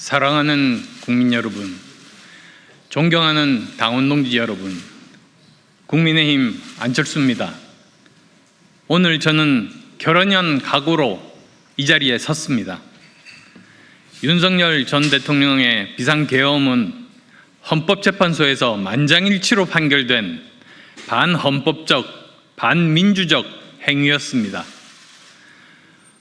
사랑하는 국민 여러분, 존경하는 당원 동지 여러분, 국민의힘 안철수입니다. 오늘 저는 결연한 각오로 이 자리에 섰습니다. 윤석열 전 대통령의 비상계엄은 헌법재판소에서 만장일치로 판결된 반헌법적, 반민주적 행위였습니다.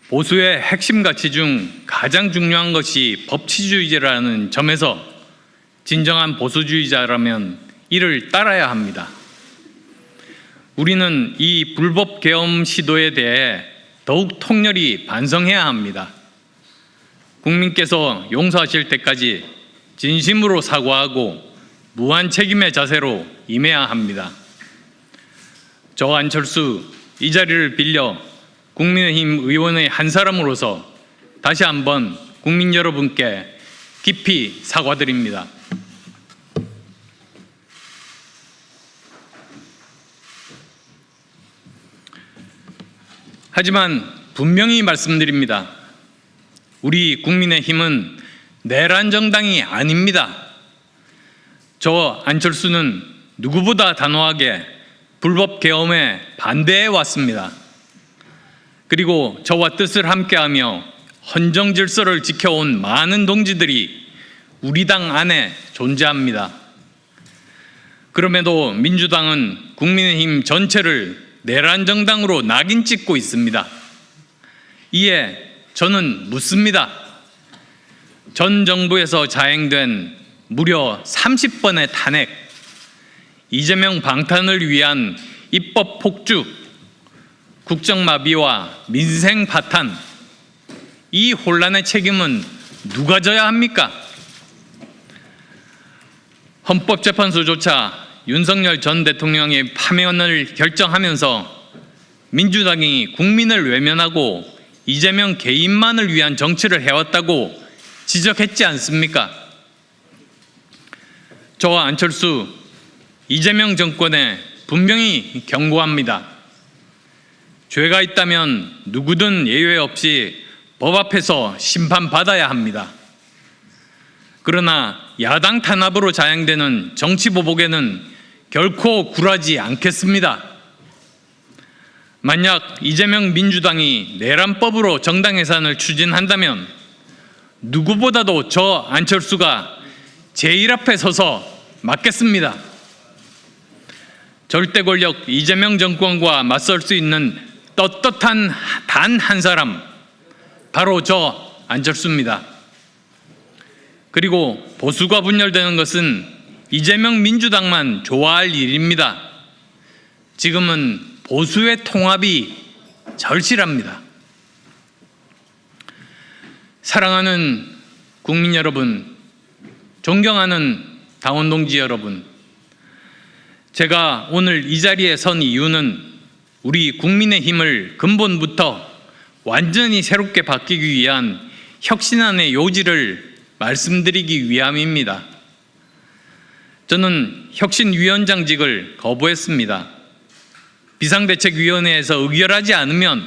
보수의 핵심 가치 중 가장 중요한 것이 법치주의라는 점에서 진정한 보수주의자라면 이를 따라야 합니다. 우리는 이 불법 계엄 시도에 대해 더욱 통렬히 반성해야 합니다. 국민께서 용서하실 때까지 진심으로 사과하고 무한 책임의 자세로 임해야 합니다. 저 안철수 이 자리를 빌려 국민의힘 의원의 한 사람으로서 다시 한번 국민 여러분께 깊이 사과드립니다. 하지만 분명히 말씀드립니다. 우리 국민의힘은 내란 정당이 아닙니다. 저 안철수는 누구보다 단호하게 불법 계엄에 반대해 왔습니다. 그리고 저와 뜻을 함께하며 헌정 질서를 지켜온 많은 동지들이 우리 당 안에 존재합니다. 그럼에도 민주당은 국민의힘 전체를 내란 정당으로 낙인 찍고 있습니다. 이에 저는 묻습니다. 전 정부에서 자행된 무려 30번의 탄핵, 이재명 방탄을 위한 입법 폭주, 국정마비와 민생 파탄, 이 혼란의 책임은 누가 져야 합니까? 헌법재판소조차 윤석열 전 대통령의 파면을 결정하면서 민주당이 국민을 외면하고 이재명 개인만을 위한 정치를 해왔다고 지적했지 않습니까? 저와 안철수, 이재명 정권에 분명히 경고합니다. 죄가 있다면 누구든 예외 없이 법 앞에서 심판받아야 합니다. 그러나 야당 탄압으로 자행되는 정치보복에는 결코 굴하지 않겠습니다. 만약 이재명 민주당이 내란법으로 정당 해산을 추진한다면 누구보다도 저 안철수가 제일 앞에 서서 막겠습니다. 절대 권력 이재명 정권과 맞설 수 있는 떳떳한 단 한 사람, 바로 저 안철수입니다. 그리고 보수가 분열되는 것은 이재명 민주당만 좋아할 일입니다. 지금은 보수의 통합이 절실합니다. 사랑하는 국민 여러분, 존경하는 당원 동지 여러분, 제가 오늘 이 자리에 선 이유는 우리 국민의힘을 근본부터 완전히 새롭게 바뀌기 위한 혁신안의 요지를 말씀드리기 위함입니다. 저는 혁신위원장직을 거부했습니다. 비상대책위원회에서 의결하지 않으면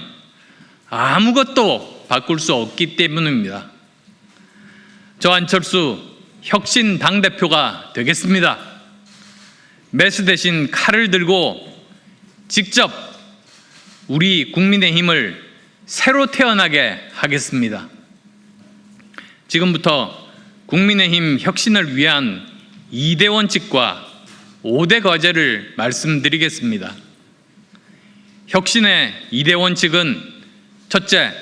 아무것도 바꿀 수 없기 때문입니다. 저 안철수 혁신 당대표가 되겠습니다. 메스 대신 칼을 들고 직접 우리 국민의힘을 새로 태어나게 하겠습니다. 지금부터 국민의힘 혁신을 위한 2대 원칙과 5대 과제를 말씀드리겠습니다. 혁신의 2대 원칙은 첫째,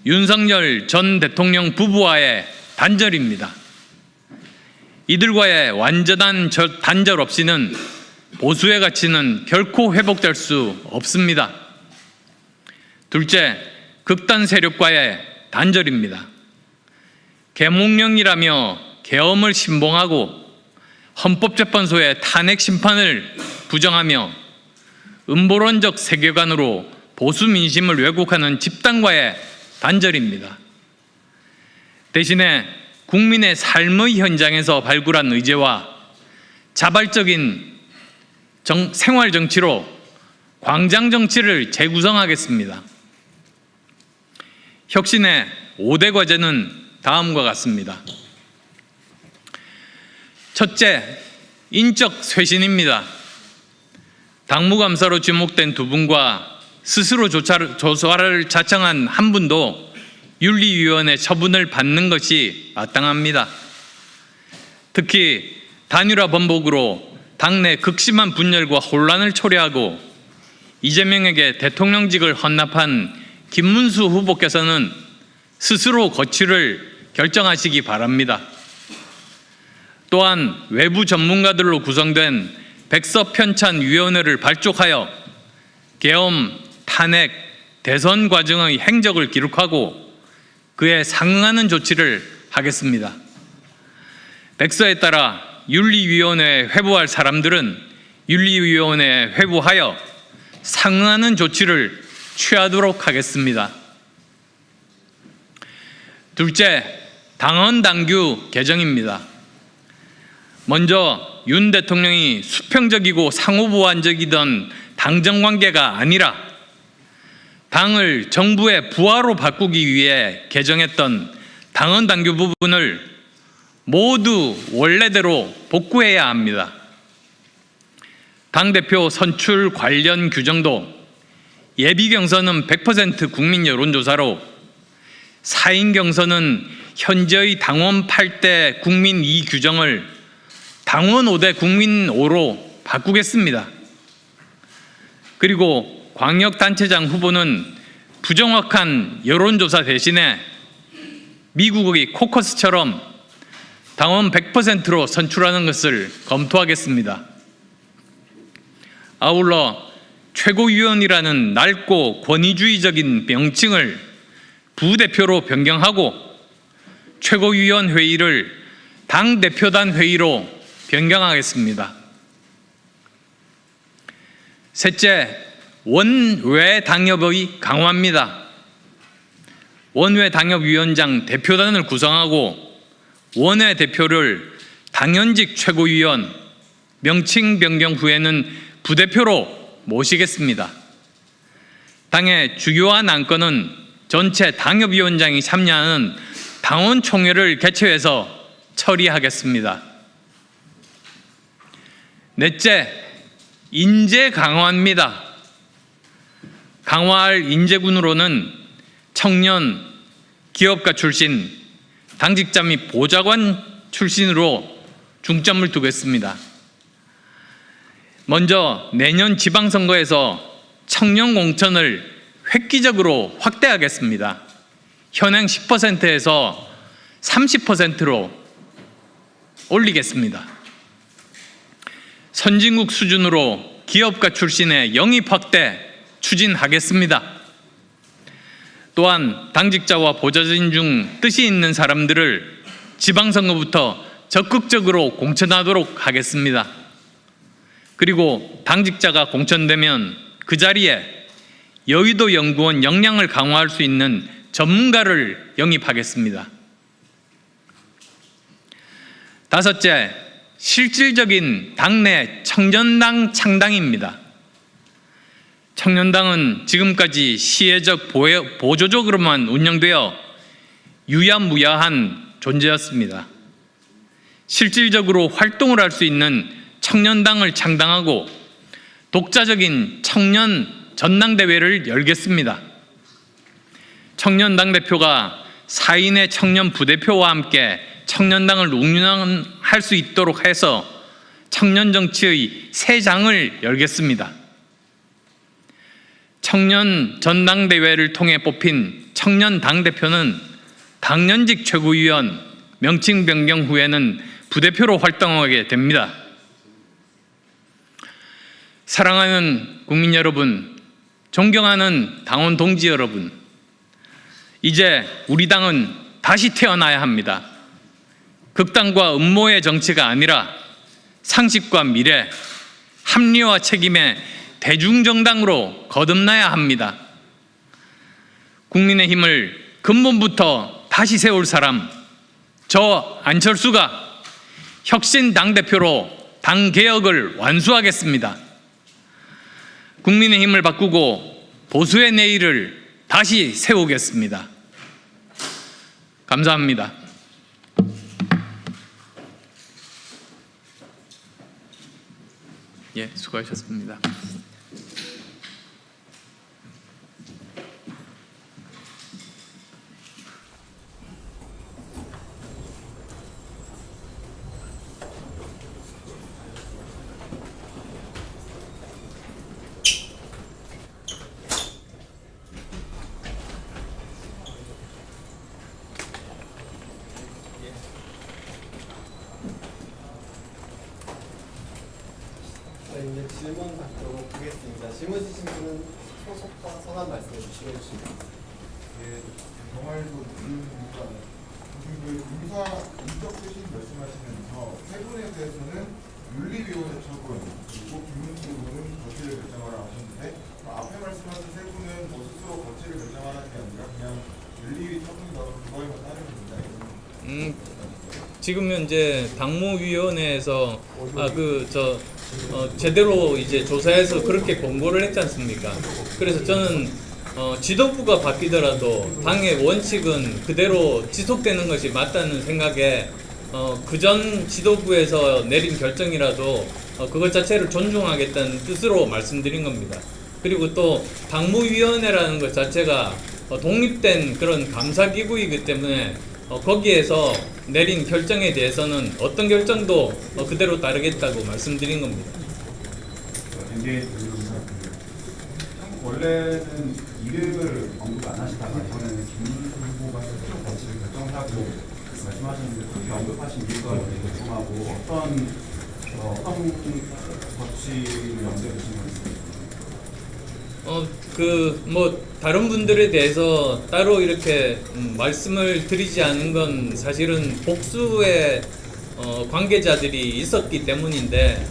윤석열 전 대통령 부부와의 단절입니다. 이들과의 완전한 단절 없이는 보수의 가치는 결코 회복될 수 없습니다. 둘째, 극단 세력과의 단절입니다. 계몽령이라며 계엄을 신봉하고 헌법재판소의 탄핵 심판을 부정하며 음보론적 세계관으로 보수 민심을 왜곡하는 집단과의 단절입니다. 대신에 국민의 삶의 현장에서 발굴한 의제와 자발적인 생활 정치로 광장 정치를 재구성하겠습니다. 혁신의 5대 과제는 다음과 같습니다. 첫째, 인적 쇄신입니다. 당무감사로 지목된 두 분과 스스로 조사를 자청한 한 분도 윤리위원회 처분을 받는 것이 마땅합니다. 특히 단일화 번복으로 당내 극심한 분열과 혼란을 초래하고 이재명에게 대통령직을 헌납한 김문수 후보께서는 스스로 거취를 결정하시기 바랍니다. 또한 외부 전문가들로 구성된 백서편찬위원회를 발족하여 계엄, 탄핵, 대선 과정의 행적을 기록하고 그에 상응하는 조치를 하겠습니다. 백서에 따라 윤리위원회에 회부할 사람들은 윤리위원회에 회부하여 상응하는 조치를 취하도록 하겠습니다. 둘째, 당헌당규 개정입니다. 먼저 윤 대통령이 수평적이고 상호보완적이던 당정관계가 아니라 당을 정부의 부하로 바꾸기 위해 개정했던 당헌당규 부분을 모두 원래대로 복구해야 합니다. 당대표 선출 관련 규정도 예비경선은 100% 국민 여론조사로 4인 경선은 현재의 당원 8대 국민 2 규정을 당원 5대 국민 5로 바꾸겠습니다. 그리고 광역단체장 후보는 부정확한 여론조사 대신에 미국의 코커스처럼 당원 100%로 선출하는 것을 검토하겠습니다. 아울러 최고위원이라는 낡고 권위주의적인 명칭을 부대표로 변경하고 최고위원 회의를 당대표단 회의로 변경하겠습니다. 셋째, 원외 당협의 강화입니다. 원외 당협위원장 대표단을 구성하고 원외 대표를 당연직 최고위원, 명칭 변경 후에는 부대표로 모시겠습니다. 당의 주요한 안건은 전체 당협위원장이 참여하는 당원총회를 개최해서 처리하겠습니다. 넷째, 인재 강화입니다. 강화할 인재군으로는 청년, 기업가 출신, 당직자 및 보좌관 출신으로 중점을 두겠습니다. 먼저 내년 지방선거에서 청년 공천을 획기적으로 확대하겠습니다. 현행 10%에서 30%로 올리겠습니다. 선진국 수준으로 기업가 출신의 영입 확대 추진하겠습니다. 또한 당직자와 보좌진 중 뜻이 있는 사람들을 지방선거부터 적극적으로 공천하도록 하겠습니다. 그리고 당직자가 공천되면 그 자리에 여의도 연구원 역량을 강화할 수 있는 전문가를 영입하겠습니다. 다섯째, 실질적인 당내 청년당 창당입니다. 청년당은 지금까지 시혜적 보조적으로만 운영되어 유야무야한 존재였습니다. 실질적으로 활동을 할 수 있는 청년당을 창당하고 독자적인 청년 전당대회를 열겠습니다. 청년당 대표가 4인의 청년 부대표와 함께 청년당을 운영할 수 있도록 해서 청년정치의 새 장을 열겠습니다. 청년 전당대회를 통해 뽑힌 청년 당대표는 당연직 최고위원, 명칭 변경 후에는 부대표로 활동하게 됩니다. 사랑하는 국민 여러분, 존경하는 당원 동지 여러분, 이제 우리 당은 다시 태어나야 합니다. 극단과 음모의 정치가 아니라 상식과 미래, 합리와 책임의 대중정당으로 거듭나야 합니다. 국민의힘을 근본부터 다시 세울 사람, 저 안철수가 혁신 당대표로 당개혁을 완수하겠습니다. 국민의힘을 바꾸고 보수의 내일을 다시 세우겠습니다. 감사합니다. 예, 수고하셨습니다. 네, 이제 질문 받도록 하겠습니다. 질문 주신 분은 소속과 성함 말씀해 주시면 됩니다. 예, 정말로 그 인사 인적 표시 말씀하시면서 세 분에 대해서는 윤리위원회 처분 그리고 김문수 의원은 거취를 결정하라 하셨는데 앞에 말씀하신 세 분은 뭐 스스로 거취를 결정하라는 게 아니라 그냥 윤리위 처분이 나오는 그거에만 따르는 겁니다. 지금 현재 당무위원회에서 제대로 이제 조사해서 그렇게 공고를 했지 않습니까? 그래서 저는 지도부가 바뀌더라도 당의 원칙은 그대로 지속되는 것이 맞다는 생각에 그전 지도부에서 내린 결정이라도 그것 자체를 존중하겠다는 뜻으로 말씀드린 겁니다. 그리고 또 당무위원회라는 것 자체가 독립된 그런 감사기구이기 때문에 거기에서 내린 결정에 대해서는 어떤 결정도 그대로 따르겠다고 말씀드린 겁니다. 원래는 이름을 언급 안 하시다가 이번에는 김문수 후보가 스스로 거취를 결정하고 말씀하셨는데 그렇게 언급하신 이유가 궁금하고 어떤 거취를 염두에 두신 건지. 다른 분들에 대해서 따로 이렇게 말씀을 드리지 않은 건 사실은 복수의 관계자들이 있었기 때문인데,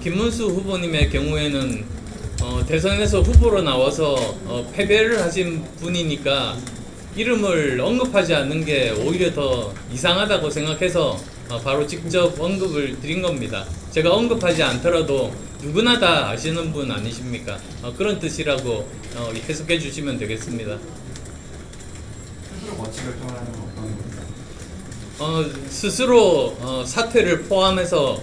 김문수 후보님의 경우에는 대선에서 후보로 나와서 패배를 하신 분이니까 이름을 언급하지 않는 게 오히려 더 이상하다고 생각해서 바로 직접 언급을 드린 겁니다. 제가 언급하지 않더라도 누구나 다 아시는 분 아니십니까? 그런 뜻이라고 해석해 주시면 되겠습니다. 스스로 거취 결정을 하는 건 어떤 겁니까? 스스로 사퇴를 포함해서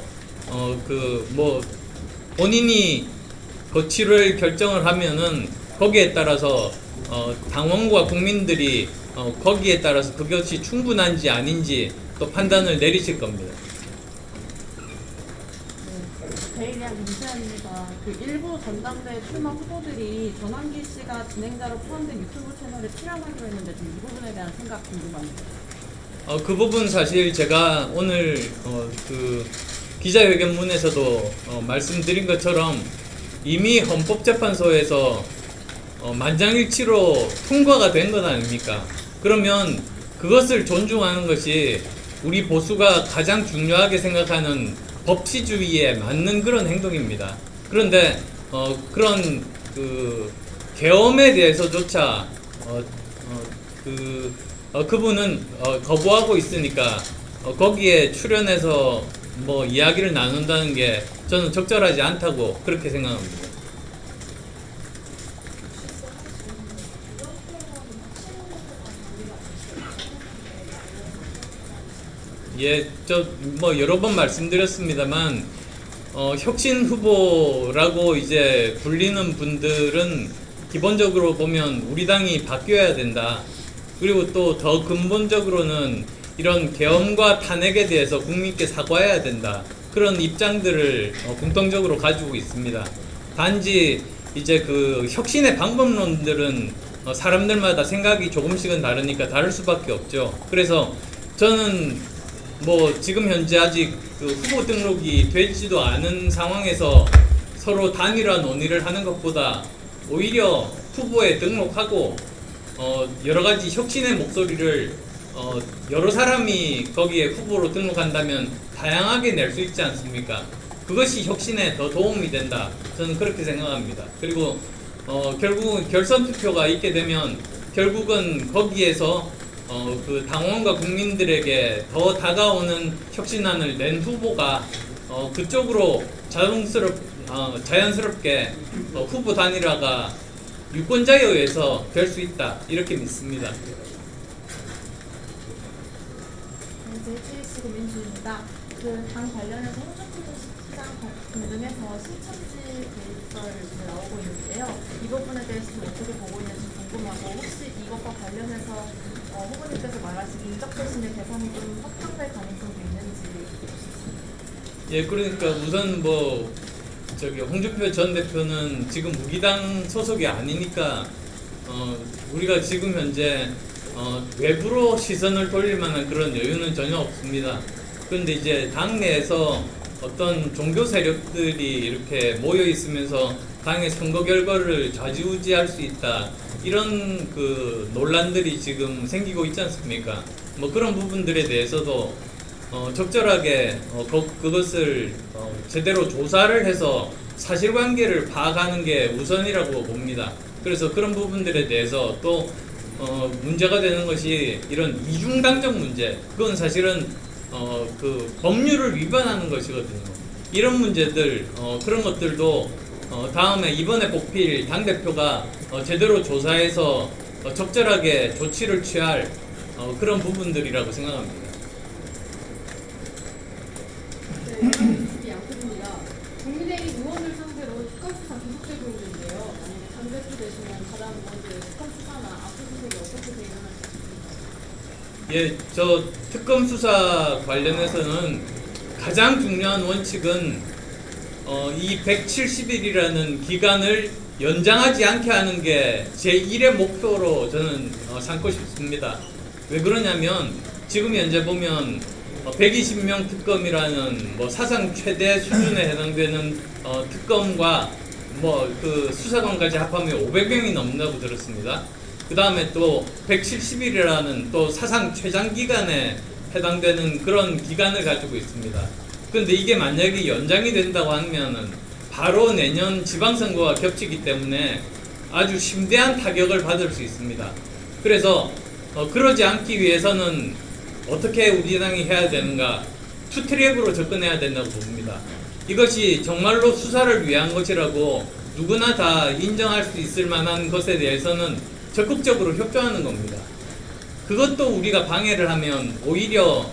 본인이 거취를 결정을 하면은 거기에 따라서 당원과 국민들이 거기에 따라서 그것이 충분한지 아닌지 또 판단을 내리실 겁니다. 대의대학 김세현입니다. 그 일부 전당대 출마 후보들이 전환기 씨가 진행자로 포함된 유튜브 채널을 출연하기로 했는데 좀 이 부분에 대한 생각 궁금합니다. 그 부분 사실 제가 오늘 그 기자회견문에서도 말씀드린 것처럼 이미 헌법재판소에서 만장일치로 통과가 된 것 아닙니까? 그러면 그것을 존중하는 것이 우리 보수가 가장 중요하게 생각하는 법치주의에 맞는 그런 행동입니다. 그런데 그런 그 계엄에 대해서조차 그분은 거부하고 있으니까 거기에 출연해서 이야기를 나눈다는 게 저는 적절하지 않다고 그렇게 생각합니다. 예, 여러 번 말씀드렸습니다만 혁신 후보라고 이제 불리는 분들은 기본적으로 보면 우리 당이 바뀌어야 된다. 그리고 또 더 근본적으로는 이런 계엄과 탄핵에 대해서 국민께 사과해야 된다. 그런 입장들을 공통적으로 가지고 있습니다. 단지 이제 그 혁신의 방법론들은 사람들마다 생각이 조금씩은 다르니까 다를 수밖에 없죠. 그래서 저는 지금 현재 아직 그 후보 등록이 되지도 않은 상황에서 서로 단일화 논의를 하는 것보다 오히려 후보에 등록하고 여러 가지 혁신의 목소리를 여러 사람이 거기에 후보로 등록한다면 다양하게 낼 수 있지 않습니까? 그것이 혁신에 더 도움이 된다. 저는 그렇게 생각합니다. 그리고 결국은 결선 투표가 있게 되면 결국은 거기에서 그 당원과 국민들에게 더 다가오는 혁신안을 낸 후보가 그쪽으로 자연스럽게 후보 단일화가 유권자에 의해서 될 수 있다. 이렇게 믿습니다. JTBC 민주입니다. 그 당 관련해서 홍준표 시장 등등해서 신천지 개입설 나오고 있는데요. 이 부분에 대해서 좀 어떻게 보고 있는지 궁금하고 혹시 이것과 관련해서 후보님께서 말하신 인적 쇄신의 대상이 좀 확장될 가능성도 있는지. 예, 그러니까 우선 뭐 저기 홍준표 전 대표는 지금 무기당 소속이 아니니까 우리가 지금 현재 외부로 시선을 돌릴 만한 그런 여유는 전혀 없습니다. 그런데 이제 당내에서 어떤 종교 세력들이 이렇게 모여 있으면서 당의 선거 결과를 좌지우지할 수 있다, 이런 그 논란들이 지금 생기고 있지 않습니까? 뭐 그런 부분들에 대해서도 적절하게 그것을 제대로 조사를 해서 사실관계를 파악하는 게 우선이라고 봅니다. 그래서 그런 부분들에 대해서 또 문제가 되는 것이 이런 이중당적 문제, 그건 사실은 그 법률을 위반하는 것이거든요. 이런 문제들, 그런 것들도 다음에 이번에 뽑힐 당대표가 제대로 조사해서 적절하게 조치를 취할 그런 부분들이라고 생각합니다. 네, 양태입니다. 국민의힘 의원을 상대로 특검 수사 계속되고 있는데요. 만약에 당대표 되시면 다른 의원들의 특검 수사나 압수수색이 어떻게 대응할 수 있습니까? 예, 저 특검 수사 관련해서는 가장 중요한 원칙은 이 170일이라는 기간을 연장하지 않게 하는 게 제1의 목표로 저는 삼고 싶습니다. 왜 그러냐면 지금 현재 보면 120명 특검이라는 뭐 사상 최대 수준에 해당되는 특검과 뭐 그 수사관까지 합하면 500명이 넘는다고 들었습니다. 그 다음에 또 170일이라는 또 사상 최장 기간에 해당되는 그런 기간을 가지고 있습니다. 그런데 이게 만약에 연장이 된다고 하면은 바로 내년 지방선거와 겹치기 때문에 아주 심대한 타격을 받을 수 있습니다. 그래서 그러지 않기 위해서는 어떻게 우리 당이 해야 되는가, 투트랙으로 접근해야 된다고 봅니다. 이것이 정말로 수사를 위한 것이라고 누구나 다 인정할 수 있을 만한 것에 대해서는 적극적으로 협조하는 겁니다. 그것도 우리가 방해를 하면 오히려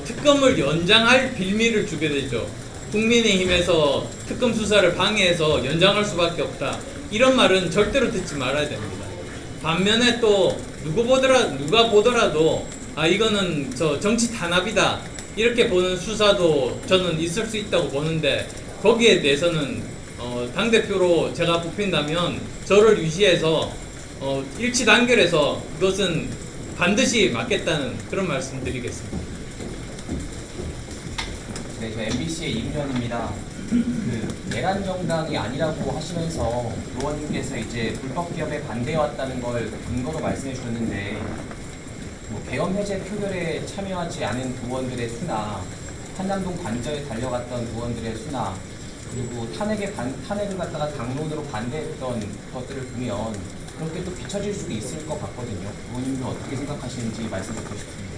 특검을 연장할 빌미를 주게 되죠. 국민의힘에서 특검 수사를 방해해서 연장할 수밖에 없다, 이런 말은 절대로 듣지 말아야 됩니다. 반면에 또 누가 보더라도 이거는 정치 탄압이다, 이렇게 보는 수사도 저는 있을 수 있다고 보는데, 거기에 대해서는 당대표로 제가 뽑힌다면 저를 위시해서 일치 단결해서 그것은 반드시 막겠다는 그런 말씀 드리겠습니다. 네, 저 MBC의 이규현입니다. 내란 정당이 아니라고 하시면서 의원님께서 이제 불법 기업에 반대해왔다는 걸 근거로 말씀해 주셨는데, 뭐 계엄 해제 표결에 참여하지 않은 의원들의 수나, 한남동 관저에 달려갔던 의원들의 수나, 그리고 탄핵을 갖다가 당론으로 반대했던 것들을 보면 그렇게 또 비춰질 수도 있을 것 같거든요. 의원님도 어떻게 생각하시는지 말씀 듣고 싶습니다.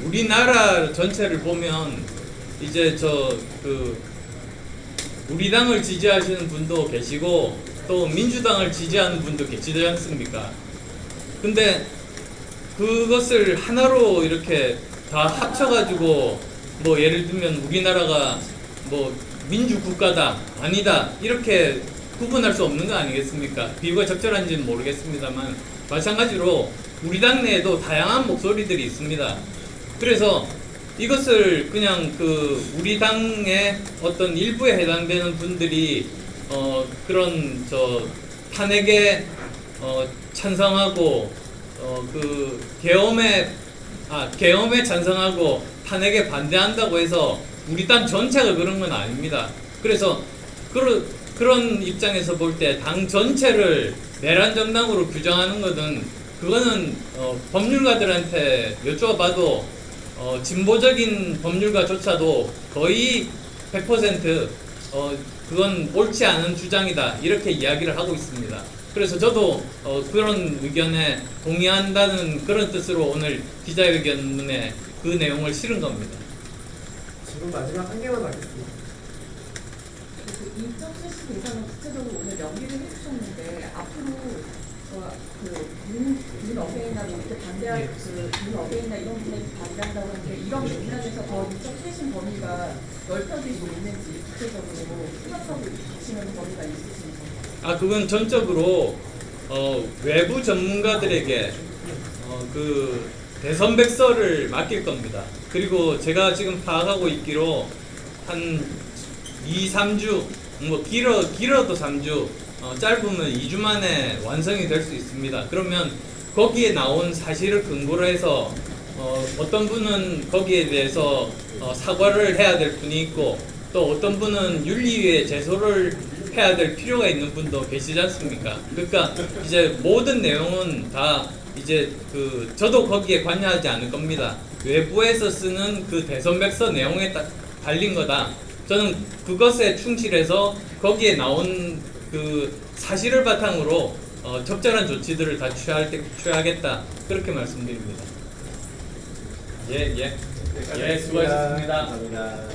우리나라 전체를 보면 이제 우리 당을 지지하시는 분도 계시고 또 민주당을 지지하는 분도 계시지 않습니까? 근데 그것을 하나로 이렇게 다 합쳐가지고 뭐 예를 들면 우리나라가 뭐 민주국가다 아니다 이렇게 구분할 수 없는 거 아니겠습니까? 비유가 적절한지는 모르겠습니다만 마찬가지로 우리 당내에도 다양한 목소리들이 있습니다. 그래서 이것을 그냥 우리 당의 어떤 일부에 해당되는 분들이 그런 탄핵에 찬성하고 계엄에 찬성하고 탄핵에 반대한다고 해서 우리 당 전체가 그런 건 아닙니다. 그래서 그런 입장에서 볼 때 당 전체를 내란 정당으로 규정하는 것은 그거는 법률가들한테 여쭈어봐도 진보적인 법률가조차도 거의 100% 그건 옳지 않은 주장이다 이렇게 이야기를 하고 있습니다. 그래서 저도 그런 의견에 동의한다는 그런 뜻으로 오늘 기자회견문에 그 내용을 실은 겁니다. 지금 마지막 한 개만 하겠습니다. 인적 쇄신 예산은 구체적으로 오늘 명기를 해주셨는데 앞으로 문 어게인이나 이렇게 반대할 문 어게인이나 이런 분에 반대한다고 하는데 이런 맥락에서 더 인적 쇄신 범위가 넓혀질 수 있는지 구체적으로 생각하고 계시는 범위가 있으신지. 그건 전적으로 외부 전문가들에게 그 대선백서를 맡길 겁니다. 그리고 제가 지금 파악하고 있기로 한 2, 3주, 뭐 길어도 3주, 짧으면 2주 만에 완성이 될 수 있습니다. 그러면 거기에 나온 사실을 근거로 해서 어떤 분은 거기에 대해서 사과를 해야 될 분이 있고, 또 어떤 분은 윤리위에 제소를 해야 될 필요가 있는 분도 계시지 않습니까? 그러니까 이제 모든 내용은 다 이제 저도 거기에 관여하지 않을 겁니다. 외부에서 쓰는 그 대선백서 내용에 딱 달린 거다. 저는 그것에 충실해서 거기에 나온 그 사실을 바탕으로 적절한 조치들을 다 취하겠다. 그렇게 말씀드립니다. 예, 수고하셨습니다. 감사합니다.